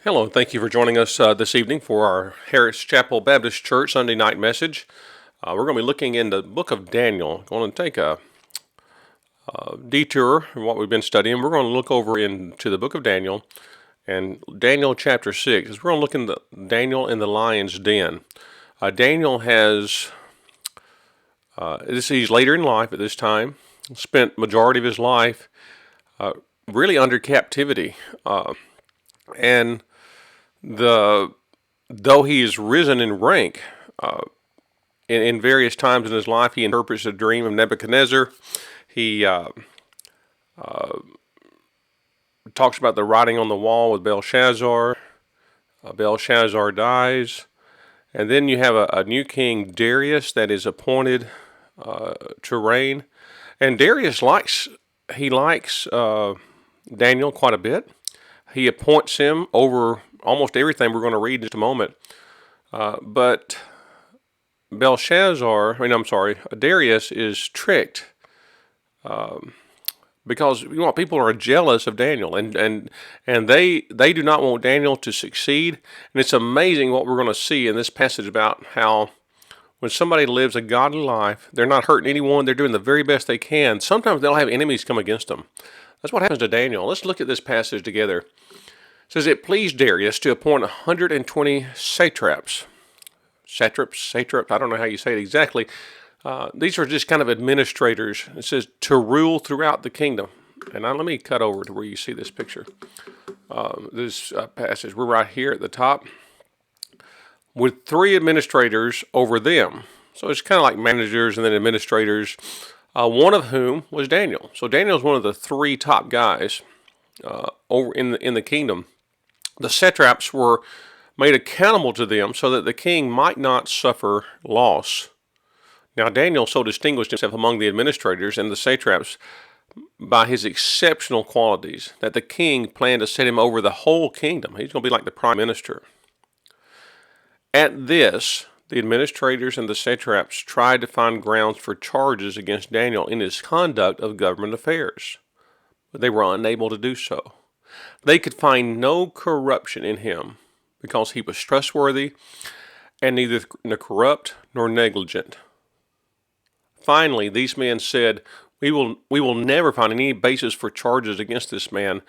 Hello, and thank you for joining us this evening for our Harris Chapel Baptist Church Sunday night message. We're going to be looking in the book of Daniel. Going to take a detour in what we've been studying. We're going to look over into the book of Daniel and Daniel chapter 6. We're going to look in the Daniel in the lion's den. Daniel has, he's later in life at this time, spent majority of his life really under captivity. And though he is risen in rank, in various times in his life, he interprets the dream of Nebuchadnezzar. He talks about the writing on the wall with Belshazzar. Belshazzar dies, and then you have a new king, Darius, that is appointed to reign. And Darius likes Daniel quite a bit. He appoints him over almost everything we're going to read in just a moment. But Darius is tricked because people are jealous of Daniel, and they do not want Daniel to succeed. And it's amazing what we're going to see in this passage about how when somebody lives a godly life, they're not hurting anyone, they're doing the very best they can. Sometimes they'll have enemies come against them. That's what happens to Daniel. Let's look at this passage together. It says, it pleased Darius to appoint 120 satraps, I don't know how you say it exactly. These are just kind of administrators. It says to rule throughout the kingdom. And now let me cut over to where you see this picture. This passage, we're right here at the top, with 3 administrators over them. So it's kind of like managers and then administrators, one of whom was Daniel. So Daniel's one of the 3 top guys over in the kingdom. The satraps were made accountable to them so that the king might not suffer loss. Now Daniel so distinguished himself among the administrators and the satraps by his exceptional qualities that the king planned to set him over the whole kingdom. He's going to be like the prime minister. At this, the administrators and the satraps tried to find grounds for charges against Daniel in his conduct of government affairs, but they were unable to do so. They could find no corruption in him because he was trustworthy and neither corrupt nor negligent. Finally, these men said, we will never find any basis for charges against this man,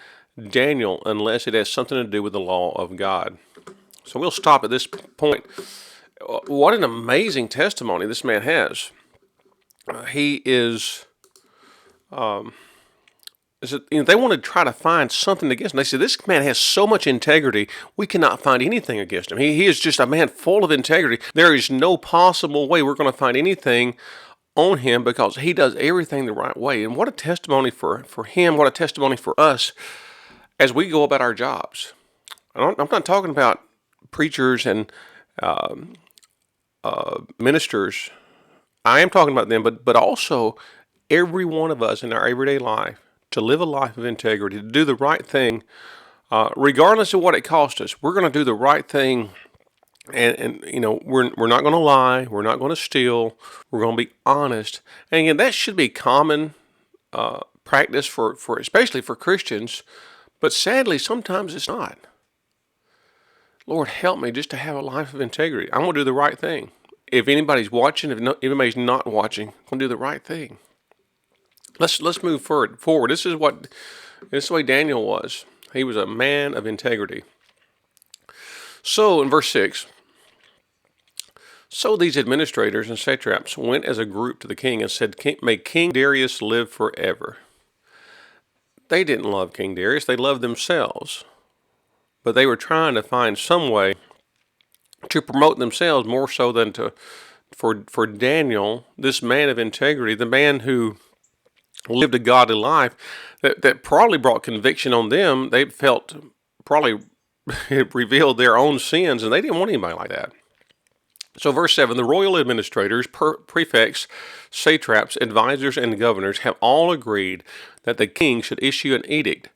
Daniel, unless it has something to do with the law of God. So we'll stop at this point. What an amazing testimony this man has. He is... they want to try to find something against him. They said, this man has so much integrity, we cannot find anything against him. He is just a man full of integrity. There is no possible way we're going to find anything on him because he does everything the right way. And what a testimony for him, what a testimony for us as we go about our jobs. I'm not talking about preachers and ministers. I am talking about them, but also every one of us in our everyday life, to live a life of integrity, to do the right thing, regardless of what it costs us. We're going to do the right thing, and we're not going to lie, we're not going to steal, we're going to be honest. And again, that should be common practice for especially for Christians, but sadly, sometimes it's not. Lord, help me just to have a life of integrity. I'm going to do the right thing. If anybody's watching, if anybody's not watching, I'm going to do the right thing. Let's move forward. This is the way Daniel was. He was a man of integrity. So in verse 6, so these administrators and satraps went as a group to the king and said, may King Darius live forever. They didn't love King Darius, they loved themselves. But they were trying to find some way to promote themselves more so than for Daniel, this man of integrity, the man who lived a godly life that probably brought conviction on them. They felt probably it revealed their own sins, and they didn't want anybody like that. So verse 7, the royal administrators, prefects, satraps, advisors, and governors have all agreed that the king should issue an edict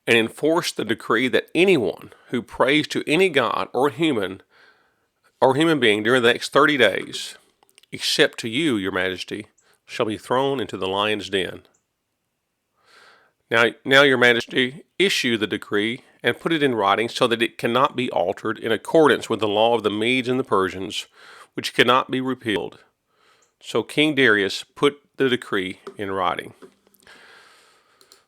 and enforce the decree that anyone who prays to any god or human being during the next 30 days, except to you, your majesty, shall be thrown into the lion's den. Now, your majesty, issue the decree and put it in writing so that it cannot be altered in accordance with the law of the Medes and the Persians, which cannot be repealed. So King Darius put the decree in writing.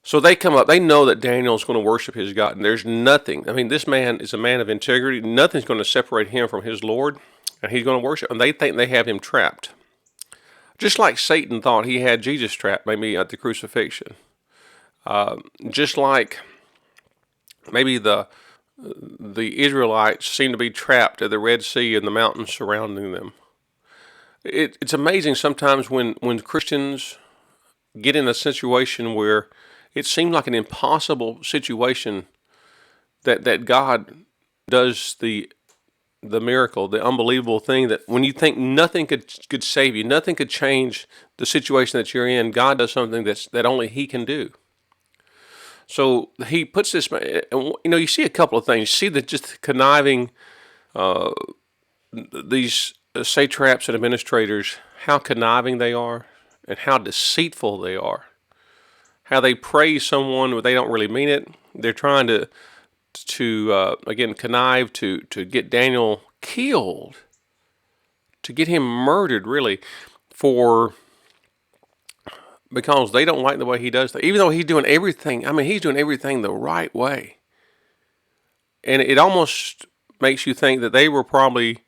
So they come up, they know that Daniel is going to worship his God, and there's nothing. I mean, this man is a man of integrity. Nothing's going to separate him from his Lord, and he's going to worship. And they think they have him trapped. Just like Satan thought he had Jesus trapped, maybe at the crucifixion. Just like maybe the Israelites seem to be trapped at the Red Sea and the mountains surrounding them. It's amazing sometimes when Christians get in a situation where it seems like an impossible situation that God does the miracle, the unbelievable thing that when you think nothing could save you, nothing could change the situation that you're in, God does something that only He can do. So He puts this, you see a couple of things. You see that just conniving, these satraps and administrators, how conniving they are and how deceitful they are. How they praise someone when they don't really mean it. They're trying to again, connive to get Daniel killed, to get him murdered, really, because they don't like the way he does that. Even though he's doing everything, he's doing everything the right way. And it almost makes you think that they were probably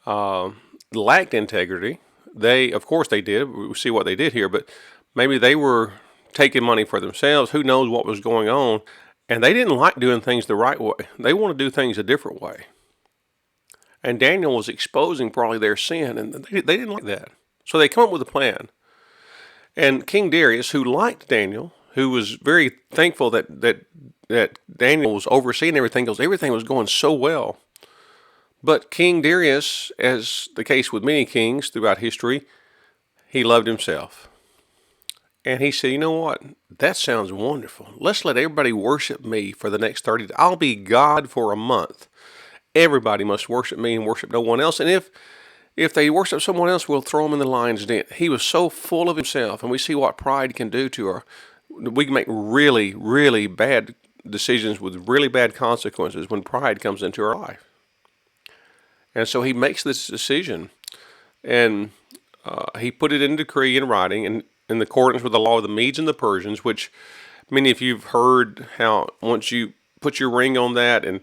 lacked integrity. Of course they did. We see what they did here, but maybe they were taking money for themselves. Who knows what was going on? And they didn't like doing things the right way. They want to do things a different way. And Daniel was exposing probably their sin, and they didn't like that. So they come up with a plan. And King Darius, who liked Daniel, who was very thankful that Daniel was overseeing everything, because everything was going so well. But King Darius, as the case with many kings throughout history, he loved himself. And he said, you know what? That sounds wonderful. Let's let everybody worship me for the next 30 days. I'll be God for a month. Everybody must worship me and worship no one else. And if they worship someone else, we'll throw them in the lion's den. He was so full of himself, and we see what pride can do to our. We can make really, really bad decisions with really bad consequences when pride comes into our life. And so he makes this decision, and he put it in decree in writing, and in accordance with the law of the Medes and the Persians, which many of you have heard how once you put your ring on that and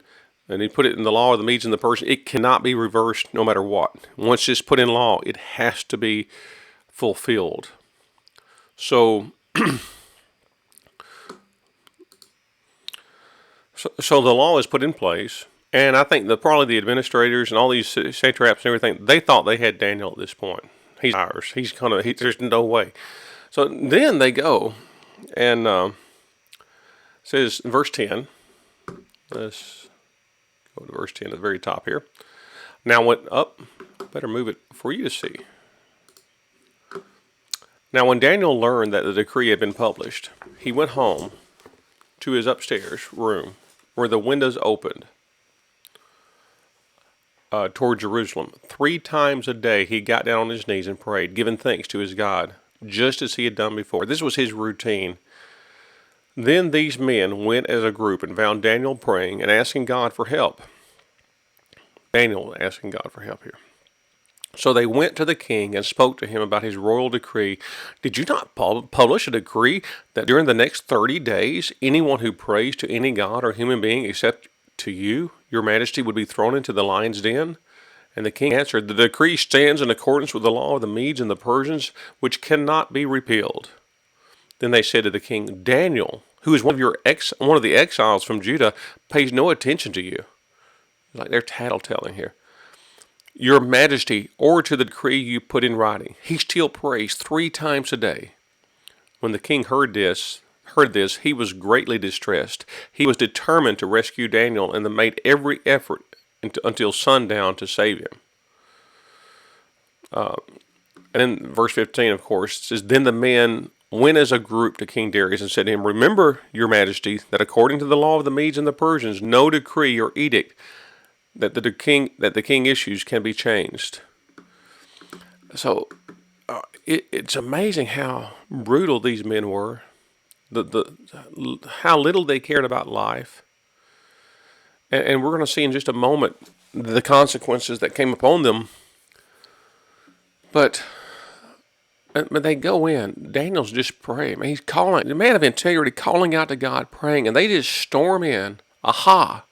you put it in the law of the Medes and the Persians, it cannot be reversed no matter what. Once it's put in law, it has to be fulfilled. So, so the law is put in place, and I think probably the administrators and all these satraps and everything, they thought they had Daniel at this point. He's ours. There's no way. So then they go, and says in verse 10, let's go to verse 10 at the very top here. Now went up, better move it for you to see. Now when Daniel learned that the decree had been published, he went home to his upstairs room where the windows opened toward Jerusalem. 3 times a day he got down on his knees and prayed, giving thanks to his God, just as he had done before. This was his routine. Then these men went as a group and found Daniel praying and asking God for help. Daniel asking God for help here. So they went to the king and spoke to him about his royal decree. Did you not publish a decree that during the next 30 days, anyone who prays to any god or human being except to you, your majesty, would be thrown into the lion's den? And the king answered, the decree stands in accordance with the law of the Medes and the Persians, which cannot be repealed. Then they said to the king, Daniel, who is one of the exiles from Judah, pays no attention to you. Like they're tattletelling here. Your majesty, or to the decree you put in writing. He still prays 3 times a day. When the king heard this, he was greatly distressed. He was determined to rescue Daniel and made every effort until sundown to save him. And then verse 15, of course, says, Then the men went as a group to King Darius and said to him, Remember, your majesty, that according to the law of the Medes and the Persians, no decree or edict that the king issues can be changed. So it's amazing how brutal these men were, how little they cared about life. And we're going to see in just a moment the consequences that came upon them. But they go in. Daniel's just praying. He's calling, the man of integrity, calling out to God, praying, and they just storm in. Aha!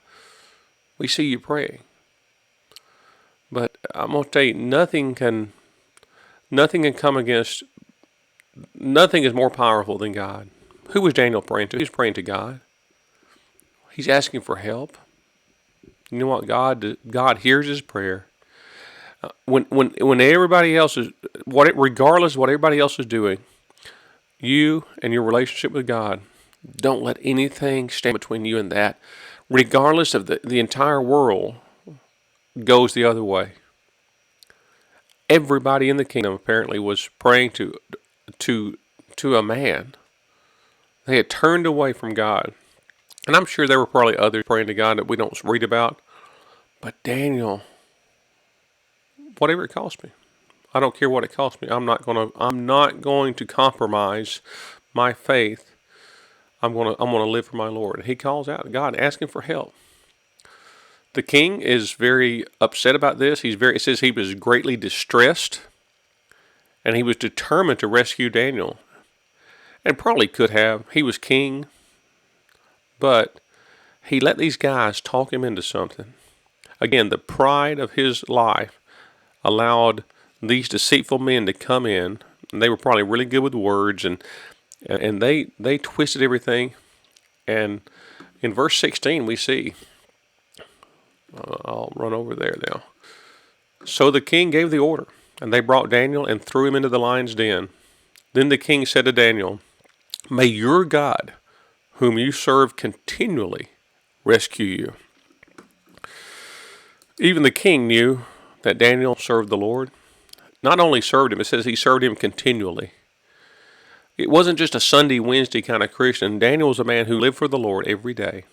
We see you praying. But I'm going to tell you, nothing can come against. Nothing is more powerful than God. Who was Daniel praying to? He's praying to God. He's asking for help. You know what? God hears his prayer. When everybody else is, regardless of what everybody else is doing, you and your relationship with God, don't let anything stand between you and that. Regardless of the entire world goes the other way. Everybody in the kingdom apparently was praying to a man. They had turned away from God. And I'm sure there were probably others praying to God that we don't read about. But Daniel, whatever it cost me, I don't care what it cost me. I'm not going to compromise my faith. I'm going to live for my Lord. And he calls out to God, asking for help. The king is very upset about this. It says he was greatly distressed, and he was determined to rescue Daniel. And probably could have. He was king, but he let these guys talk him into something. Again, the pride of his life allowed these deceitful men to come in, and they were probably really good with words, and they twisted everything. And in verse 16 we see, I'll run over there now. So the king gave the order, and they brought Daniel and threw him into the lion's den. Then the king said to Daniel, "May your God, whom you serve continually, rescue you." Even the king knew that Daniel served the Lord. Not only served him, it says he served him continually. It wasn't just a Sunday, Wednesday kind of Christian. Daniel was a man who lived for the Lord every day.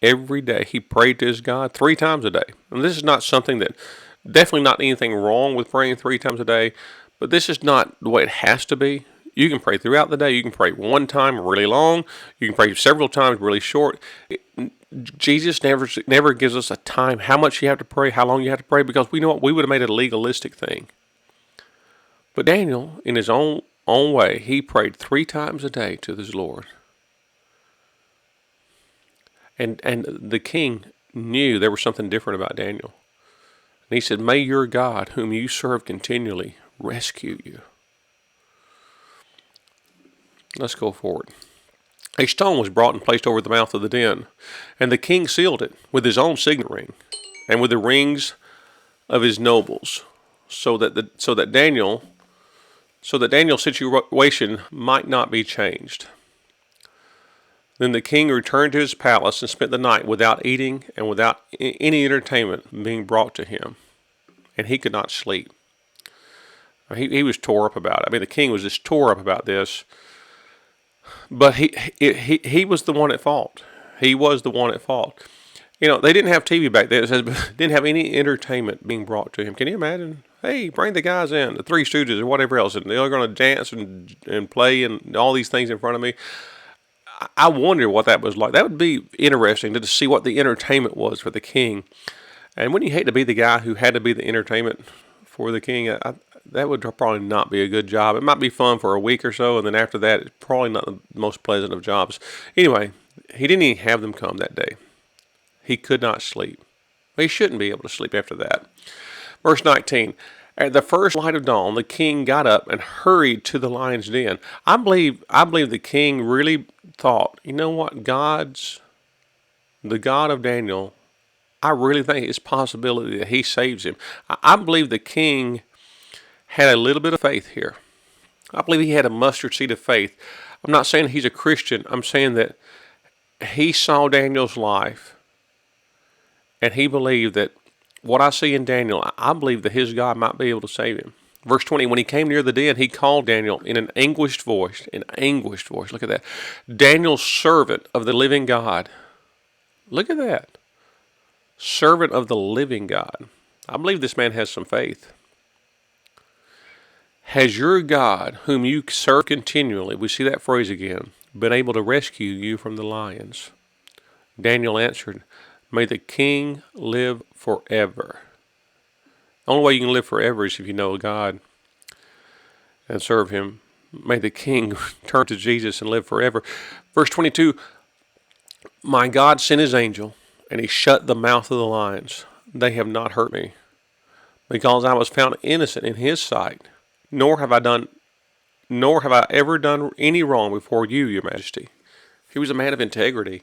Every day he prayed to his God 3 times a day. And this is not something that, definitely not anything wrong with praying 3 times a day, but this is not the way it has to be. You can pray throughout the day. You can pray one time really long. You can pray several times really short. Jesus never gives us a time, how much you have to pray, how long you have to pray, because we know what, we would have made it a legalistic thing. But Daniel, in his own way, he prayed 3 times a day to his Lord. And the king knew there was something different about Daniel. And he said, "May your God, whom you serve continually, rescue you." Let's go forward. A stone was brought and placed over the mouth of the den, and the king sealed it with his own signet ring and with the rings of his nobles, so that Daniel's situation might not be changed. Then the king returned to his palace and spent the night without eating and without any entertainment being brought to him, and he could not sleep. He was tore up about it. I mean, the king was just tore up about this. But he was the one at fault. He was the one at fault. You know, they didn't have TV back then. It says didn't have any entertainment being brought to him. Can you imagine? Hey, bring the guys in, the Three Stooges or whatever else, and they're going to dance and play and all these things in front of me. I wonder what that was like. That would be interesting to see what the entertainment was for the king. And wouldn't you hate to be the guy who had to be the entertainment for the king? That would probably not be a good job. It might be fun for a week or so, and then after that, it's probably not the most pleasant of jobs. Anyway, he didn't even have them come that day. He could not sleep. He shouldn't be able to sleep after that. Verse 19, at the first light of dawn, the king got up and hurried to the lion's den. I believe the king really thought, you know what, the God of Daniel, I really think it's a possibility that he saves him. I believe the king had a little bit of faith here. I believe he had a mustard seed of faith. I'm not saying he's a Christian. I'm saying that he saw Daniel's life, and he believed that what I see in Daniel, I believe that his God might be able to save him. Verse 20, when he came near the den, he called Daniel in an anguished voice. Look at that. Daniel's servant of the living God. Look at that. Servant of the living God. I believe this man has some faith. Has your God, whom you serve continually, we see that phrase again, been able to rescue you from the lions? Daniel answered, May the king live forever. The only way you can live forever is if you know God and serve him. May the king turn to Jesus and live forever. Verse 22, my God sent his angel, and he shut the mouth of the lions. They have not hurt me, because I was found innocent in his sight, nor have I ever done any wrong before you, your majesty. He was a man of integrity.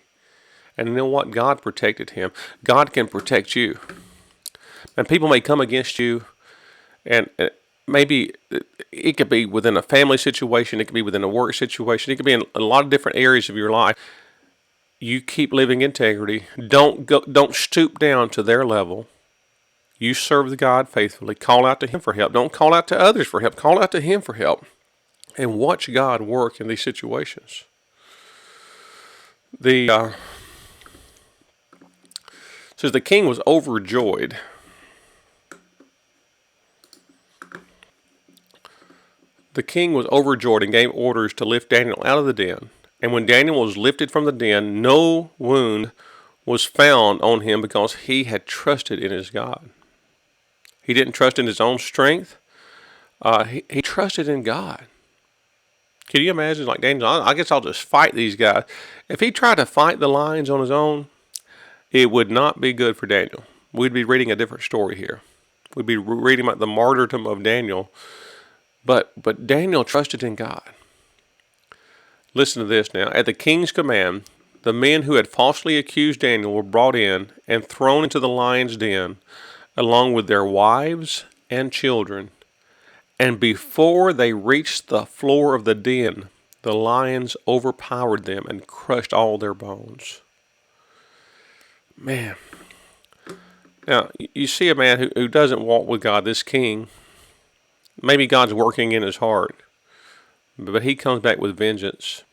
And you know what? God protected him. God can protect you. And people may come against you, and maybe it could be within a family situation, it could be within a work situation, it could be in a lot of different areas of your life. You keep living integrity. Don't stoop down to their level. You serve the God faithfully. Call out to him for help. Don't call out to others for help. Call out to him for help. And watch God work in these situations. Says the king was overjoyed. The king was overjoyed and gave orders to lift Daniel out of the den. And when Daniel was lifted from the den, no wound was found on him, because he had trusted in his God. He didn't trust in his own strength. He trusted in God. Can you imagine, like Daniel, I guess I'll just fight these guys. If he tried to fight the lions on his own, it would not be good for Daniel. We'd be reading a different story here. We'd be reading about the martyrdom of Daniel. But Daniel trusted in God. Listen to this now. At the king's command, the men who had falsely accused Daniel were brought in and thrown into the lion's den, along with their wives and children. And before they reached the floor of the den, the lions overpowered them and crushed all their bones. Man. Now, you see a man who doesn't walk with God, this king. Maybe God's working in his heart, but he comes back with vengeance.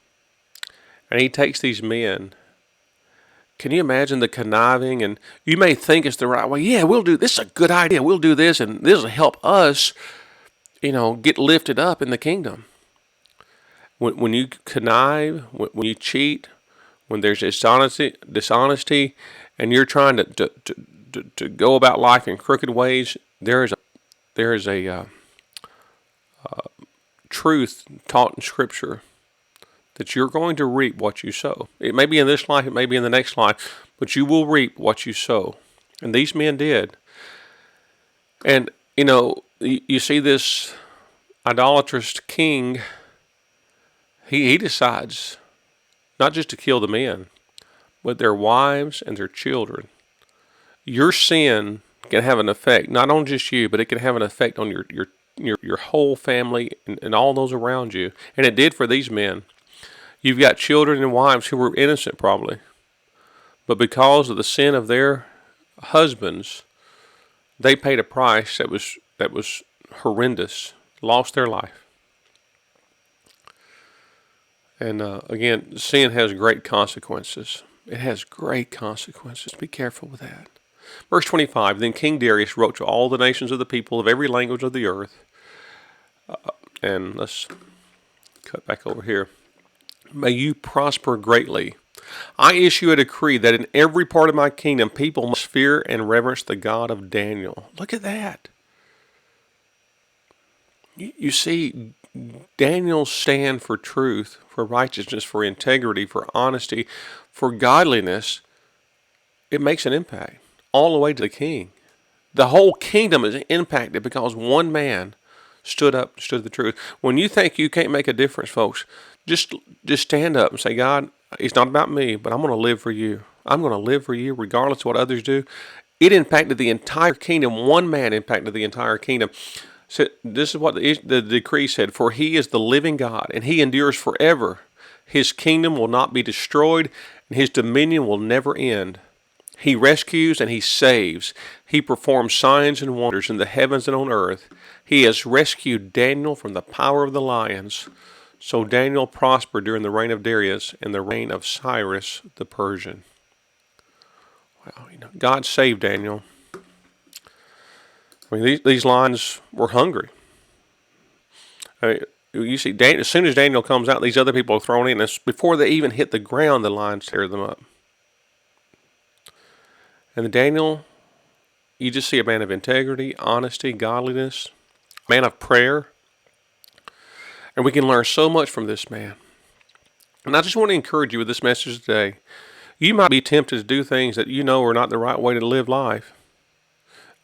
And he takes these men. Can you imagine the conniving? And you may think it's the right way. Yeah, we'll do this. Is a good idea. We'll do this, and this will help us, get lifted up in the kingdom. When you connive, when you cheat, when there's dishonesty, and you're trying to go about life in crooked ways, there is a truth taught in Scripture that you're going to reap what you sow. It may be in this life, it may be in the next life, but you will reap what you sow. And these men did. And, you see this idolatrous king, he decides not just to kill the men, but their wives and their children. Your sin can have an effect, not on just you, but it can have an effect on your whole family and all those around you. And it did for these men. You've got children and wives who were innocent probably, but because of the sin of their husbands, they paid a price that was horrendous, lost their life. And again, sin has great consequences. It has great consequences. Be careful with that. Verse 25, then King Darius wrote to all the nations of the people of every language of the earth. And let's cut back over here. May you prosper greatly. I issue a decree that in every part of my kingdom, people must fear and reverence the God of Daniel. Look at that. You see, Daniel's stand for truth, for righteousness, for integrity, for honesty, for godliness, it makes an impact all the way to the king. The whole kingdom is impacted because one man stood the truth. When you think you can't make a difference, folks, just stand up and say, God, it's not about me, but I'm going to live for you. I'm going to live for you regardless of what others do. It impacted the entire kingdom. One man impacted the entire kingdom. So this is what the decree said, for he is the living God, and he endures forever. His kingdom will not be destroyed, and his dominion will never end. He rescues and he saves. He performs signs and wonders in the heavens and on earth. He has rescued Daniel from the power of the lions. So Daniel prospered during the reign of Darius and the reign of Cyrus the Persian. Wow, God saved Daniel. I mean, these lions were hungry. I mean, you see, as soon as Daniel comes out, these other people are thrown in. And before they even hit the ground, the lions tear them up. And Daniel, you just see a man of integrity, honesty, godliness, man of prayer. And we can learn so much from this man. And I just want to encourage you with this message today. You might be tempted to do things that you know are not the right way to live life.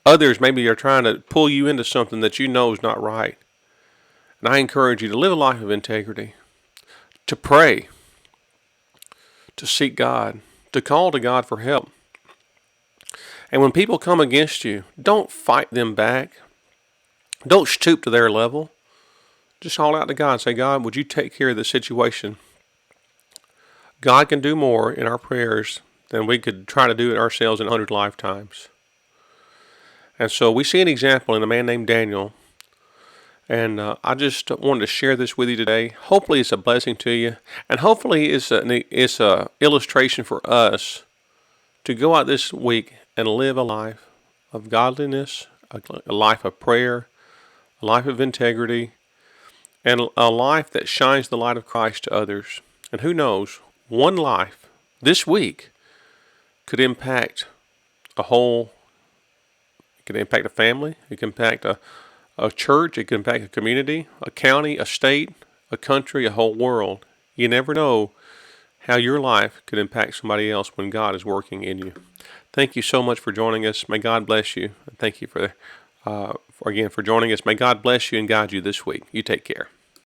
Others maybe are trying to pull you into something that you know is not right. And I encourage you to live a life of integrity, to pray, to seek God, to call to God for help. And when people come against you, don't fight them back. Don't stoop to their level. Just call out to God and say, God, would you take care of the situation? God can do more in our prayers than we could try to do it ourselves in 100 lifetimes. And so we see an example in a man named Daniel. And I just wanted to share this with you today. Hopefully it's a blessing to you. And hopefully it's an illustration for us to go out this week and live a life of godliness, a life of prayer, a life of integrity, and a life that shines the light of Christ to others. And who knows, one life this week could impact a whole, it could impact a family, it can impact a church, it can impact a community, a county, a state, a country, a whole world. You never know how your life could impact somebody else when God is working in you. Thank you so much for joining us. May God bless you. Thank you for joining us. May God bless you and guide you this week. You take care.